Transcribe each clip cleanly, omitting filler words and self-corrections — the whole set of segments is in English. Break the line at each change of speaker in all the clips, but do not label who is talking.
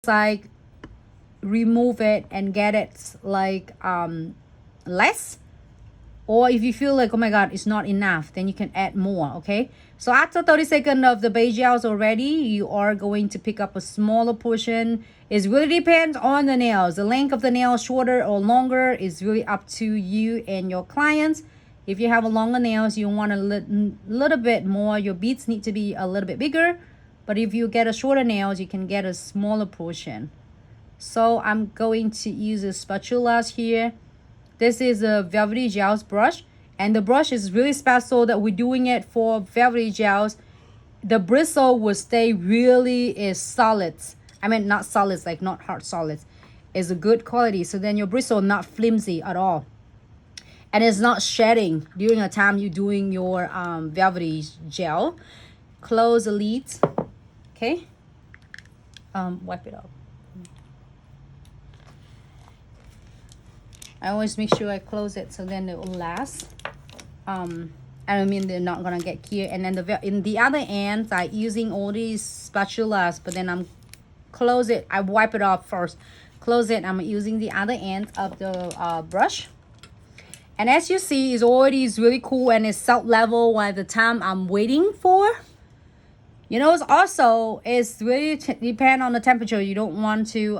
like remove it and get it like less, or if you feel like, oh my god, it's not enough, then you can add more. Okay, so after 30 seconds of the base gels already, you are going to pick up a smaller portion. It really depends on the nails. The length of the nail, shorter or longer, is really up to you and your clients. If you have a longer nails, you want a little bit more, your beads need to be a little bit bigger. But if you get a shorter nails, you can get a smaller portion. So I'm going to use a spatula here. This is a Velvetty Gels brush, and the brush is really special that we're doing it for Velvetty Gels. The bristle will stay really is solids. I mean, not solids, like not hard solids. It's a good quality. So then your bristle not flimsy at all. And it's not shedding during the time you're doing your Velvetty Gel. Close the lids. Okay. Wipe it up. I always make sure I close it so then it will last. I don't mean they're not gonna get clear. And then in the other end, I'm using all these spatulas, but then I'm close it. I wipe it off first. Close it. I'm using the other end of the brush. And as you see, it's already really cool and it's salt level while the time I'm waiting for. You know, it's really depend on the temperature. You don't want to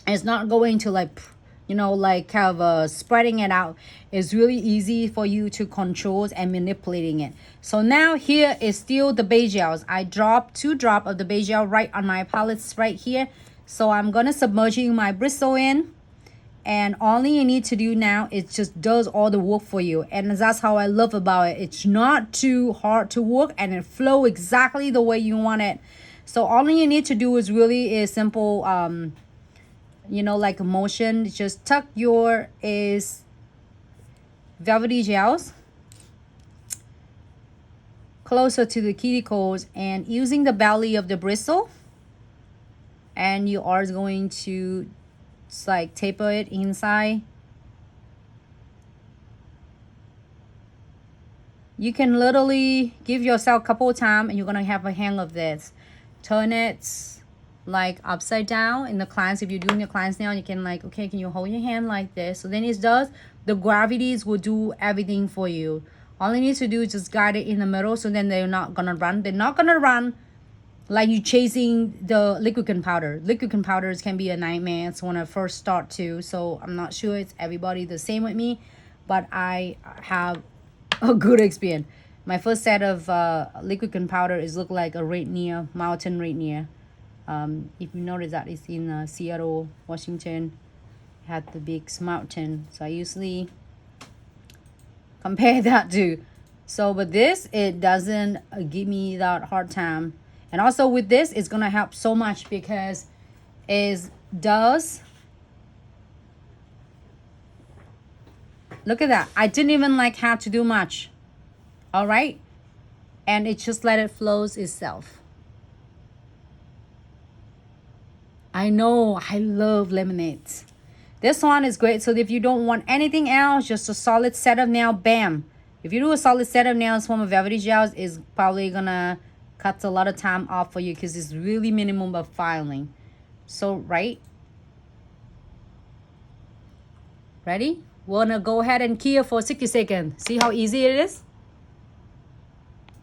it's not going to like, you know, like kind of spreading it out. It's really easy for you to control and manipulating it. So now here is still the base gels. I dropped 2 drops of the base gel right on my palettes right here. So I'm gonna submerging my bristle in. And all you need to do now is just does all the work for you. And that's how I love about it. It's not too hard to work and it flow exactly the way you want it. So all you need to do is really is simple, you know, like a motion. Just tuck your Velvetty Gels closer to the cuticles and using the belly of the bristle. And you are going to like taper it inside. You can literally give yourself a couple of times and you're gonna have a hang of this. Turn it like upside down in the clients. If you're doing your clients now, you can like, okay, can you hold your hand like this? So then it does, the gravities will do everything for you. All you need to do is just guide it in the middle, so then they're not gonna run. They're not gonna run like you chasing the liquid powder. Liquid powders can be a nightmare. It's when I first start to. So I'm not sure it's everybody the same with me, but I have a good experience. My first set of liquid powder is look like a rainier, mountain rainier. If you notice that it's in Seattle, Washington, had the big mountain. So I usually compare that to. So, but this, it doesn't give me that hard time. And also with this, it's going to help so much because it does. Look at that. I didn't even like have to do much. All right. And it just let it flows itself. I know. I love lemonades. This one is great. So if you don't want anything else, just a solid set of nail, bam. If you do a solid set of nails from a Velvetty Gels, is probably going to cut a lot of time off for you because it's really minimum of filing. So, right? Ready? We're gonna go ahead and key it for 60 seconds. See how easy it is?